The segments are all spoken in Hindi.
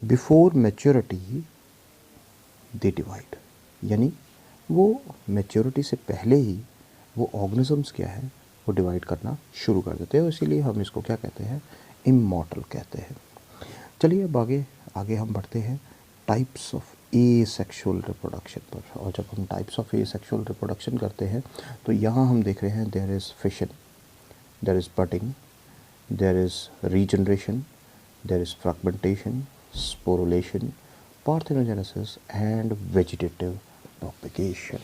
बिफोर मैच्योरिटी दे डिवाइड, यानी वो मैच्योरिटी से पहले ही वो ऑर्गेनिजम्स क्या है वो डिवाइड करना शुरू कर देते हैं, इसीलिए हम इसको क्या कहते हैं, इमॉर्टल कहते हैं। चलिए अब आगे आगे हम बढ़ते हैं types of asexual reproduction पर। और जब हम types of asexual reproduction करते हैं तो यहाँ हम देख रहे हैं there is fission, there is budding, there is regeneration, there is fragmentation, sporulation, parthenogenesis and vegetative propagation.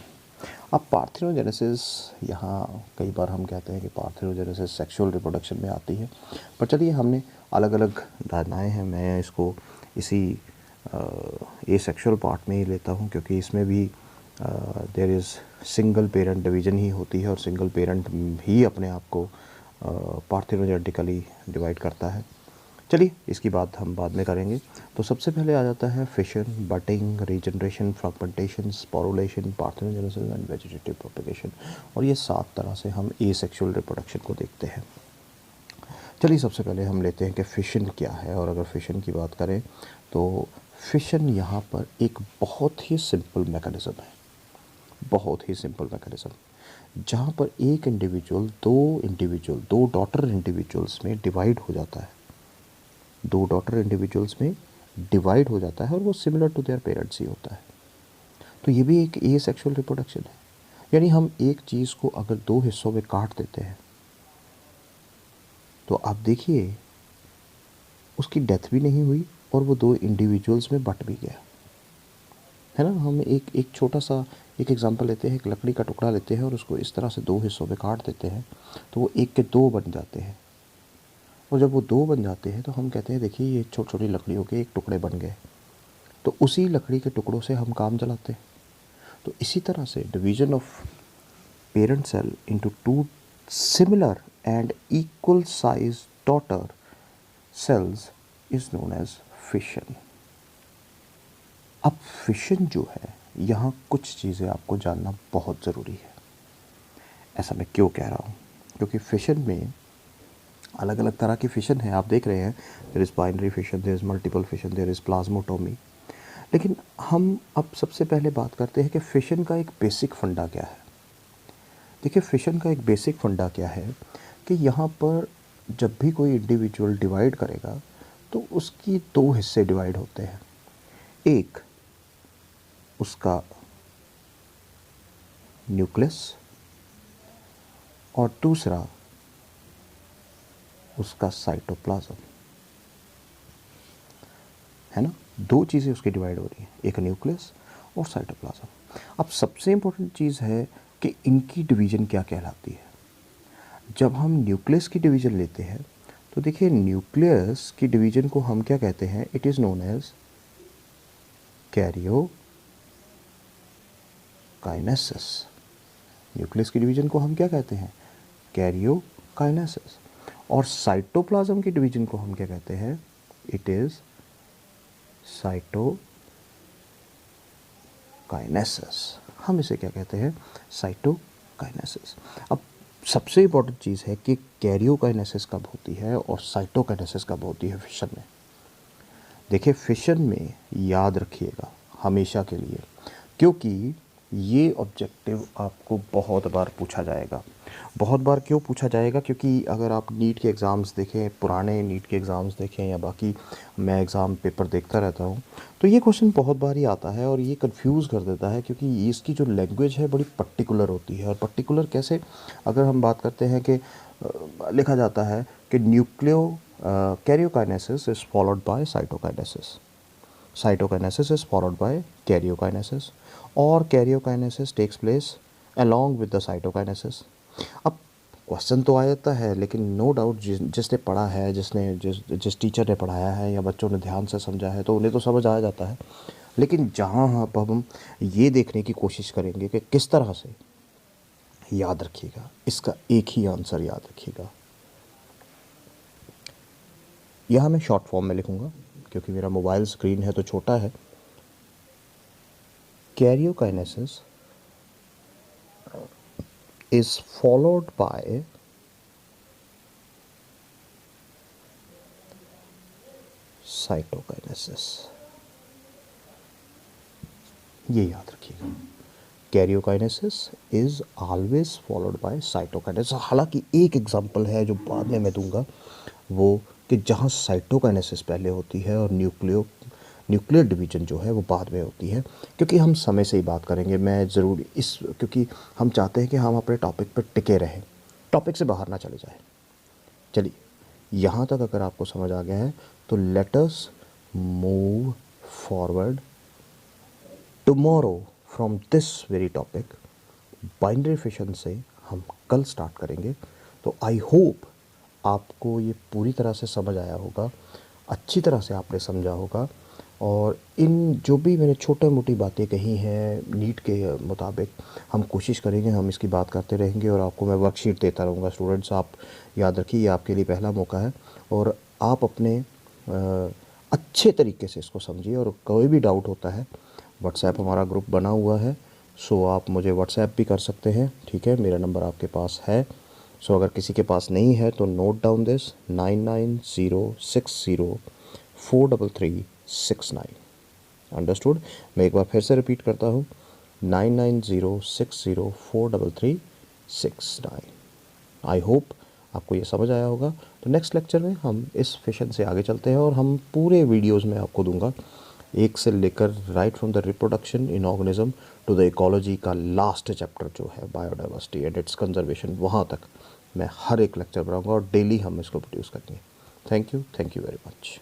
अब पार्थेनोजेनेसिस, यहाँ कई बार हम कहते हैं कि पार्थेनोजेनेसिस सेक्सुअल रिप्रोडक्शन में आती है, पर चलिए हमने अलग अलग धारणाएं हैं, मैं इसको इसी ए सेक्सुअल पार्ट में ही लेता हूँ, क्योंकि इसमें भी there is single parent division ही होती है और सिंगल पेरेंट ही अपने आप को पार्थेनोजेनेटिकली डिवाइड करता है। चलिए इसकी बात हम बाद में करेंगे। तो सबसे पहले आ जाता है fission, budding, regeneration, fragmentation, sporulation, parthenogenesis and vegetative propagation. और ये 7 तरह से हम ए सेक्सुअल रिप्रोडक्शन को देखते हैं। चलिए सबसे पहले हम लेते हैं कि फिशन क्या है। और अगर फिशन की बात करें तो फिशन यहाँ पर एक बहुत ही सिंपल मैकेनिज़्म है, बहुत ही सिंपल मैकेनिज़्म, जहाँ पर एक इंडिविजुअल दो डॉटर इंडिविजुअल्स में डिवाइड हो जाता है, दो डॉटर इंडिविजुअल्स में डिवाइड हो जाता है और वो सिमिलर टू देयर पेरेंट्स ही होता है। तो ये भी एक ए सेक्सुअल रिप्रोडक्शन है, यानी हम एक चीज़ को अगर दो हिस्सों में काट देते हैं तो आप देखिए उसकी डेथ भी नहीं हुई और वो दो इंडिविजुअल्स में बट भी गया, है ना। हम एक एक छोटा सा एक एग्जांपल लेते हैं, एक लकड़ी का टुकड़ा लेते हैं और उसको इस तरह से दो हिस्सों में काट देते हैं तो वो एक के दो बन जाते हैं। और जब वो दो बन जाते हैं तो हम कहते हैं देखिए ये छोटी छोटी लकड़ियों के एक टुकड़े बन गए, तो उसी लकड़ी के टुकड़ों से हम काम चलाते हैं। तो इसी तरह से division of parent cell into two similar and equal size daughter cells is known as fission. अब फिशन जो है, यहाँ कुछ चीज़ें आपको जानना बहुत ज़रूरी है। ऐसा मैं क्यों कह रहा हूँ, क्योंकि फिशन में अलग अलग तरह की फिशन है, आप देख रहे हैं there is binary fission, there is multiple fission, there is plasmotomy. लेकिन हम अब सबसे पहले बात करते हैं कि फिशन का एक बेसिक फंडा क्या है। देखिए फिशन का एक बेसिक फंडा क्या है कि यहाँ पर जब भी कोई इंडिविजुअल डिवाइड करेगा तो उसकी दो हिस्से डिवाइड होते हैं, एक उसका न्यूक्लियस और दूसरा उसका साइटोप्लाज्म, है ना। दो चीज़ें उसकी डिवाइड हो रही हैं, एक न्यूक्लियस और साइटोप्लाज्म। अब सबसे इम्पोर्टेंट चीज़ है कि इनकी डिवीज़न क्या कहलाती है। जब हम न्यूक्लियस की डिवीज़न लेते हैं तो देखिए न्यूक्लियस की डिवीज़न को हम क्या कहते हैं, it is known as karyokinesis. Nucleus की डिवीज़न को हम क्या कहते हैं, कैरियोकाइनेसिस। और साइटोप्लाज्म की डिवीज़न को हम क्या कहते हैं, इट इज़ साइटोकाइनेसिस। हम इसे क्या कहते हैं, साइटोकाइनेसिस। अब सबसे इम्पोर्टेंट चीज़ है कि कैरियोकाइनेसिस कब होती है और साइटोकाइनेसिस कब होती है फिशन में। देखिए फिशन में याद रखिएगा हमेशा के लिए, क्योंकि ये ऑब्जेक्टिव आपको बहुत बार पूछा जाएगा। बहुत बार क्यों पूछा जाएगा, क्योंकि अगर आप नीट के एग्ज़ाम्स देखें, पुराने नीट के एग्ज़ाम्स देखें या बाकी मैं एग्ज़ाम पेपर देखता रहता हूँ, तो ये क्वेश्चन बहुत बार ही आता है और ये कंफ्यूज कर देता है, क्योंकि इसकी जो लैंग्वेज है बड़ी पर्टिकुलर होती है। और पर्टिकुलर कैसे, अगर हम बात करते हैं कि लिखा जाता है कि karyokinesis is followed by cytokinesis, cytokinesis is followed by karyokinesis और karyokinesis takes place along with the cytokinesis। अब क्वेश्चन तो आ जाता है, लेकिन नो डाउट जिसने पढ़ा है, जिस टीचर ने पढ़ाया है या बच्चों ने ध्यान से समझा है तो उन्हें तो समझ आ जाता है। लेकिन जहाँ अब हम ये देखने की कोशिश करेंगे कि किस तरह से, याद रखिएगा इसका एक ही आंसर याद रखिएगा। यहाँ मैं शॉर्ट फॉर्म में लिखूँगा क्योंकि मेरा मोबाइल स्क्रीन है तो छोटा है। Karyokinesis is followed by cytokinesis. ये याद रखिएगा, karyokinesis is always followed by cytokinesis. हालांकि एक एग्जांपल है जो बाद में मैं दूंगा, वो कि जहाँ साइटोकाइनेसिस पहले होती है और न्यूक्लियर डिवीजन जो है वो बाद में होती है। क्योंकि हम समय से ही बात करेंगे, मैं ज़रूर क्योंकि हम चाहते हैं कि हम अपने टॉपिक पर टिके रहें, टॉपिक से बाहर ना चले जाए। चलिए, यहाँ तक अगर आपको समझ आ गया है तो let us move forward tomorrow from this very topic. Binary fission से हम कल स्टार्ट करेंगे। तो आई होप आपको ये पूरी तरह से समझ आया होगा, अच्छी तरह से आपने समझा होगा। और इन जो भी मैंने छोटे मोटी बातें कही हैं नीट के मुताबिक, हम कोशिश करेंगे, हम इसकी बात करते रहेंगे और आपको मैं वर्कशीट देता रहूँगा। स्टूडेंट्स, आप याद रखिए, ये आपके लिए पहला मौका है और आप अपने अच्छे तरीके से इसको समझिए। और कोई भी डाउट होता है, व्हाट्सएप हमारा ग्रुप बना हुआ है, सो आप मुझे व्हाट्सएप भी कर सकते हैं, ठीक है। मेरा नंबर आपके पास है। सो अगर किसी के पास नहीं है तो नोट डाउन दिस 9906043369। अंडरस्टूड। मैं एक बार फिर से रिपीट करता हूँ, 9906043369। आई होप आपको ये समझ आया होगा। तो नेक्स्ट लेक्चर में हम इस फिशन से आगे चलते हैं और हम पूरे वीडियोस में आपको दूंगा, एक से लेकर right from the reproduction in organism to the ecology का लास्ट चैप्टर जो है बायोडाइवर्सिटी एंड इट्स कंजर्वेशन, वहाँ तक मैं हर एक लेक्चर बनाऊंगा और डेली हम इसको प्रोड्यूस करेंगे। Thank you very much.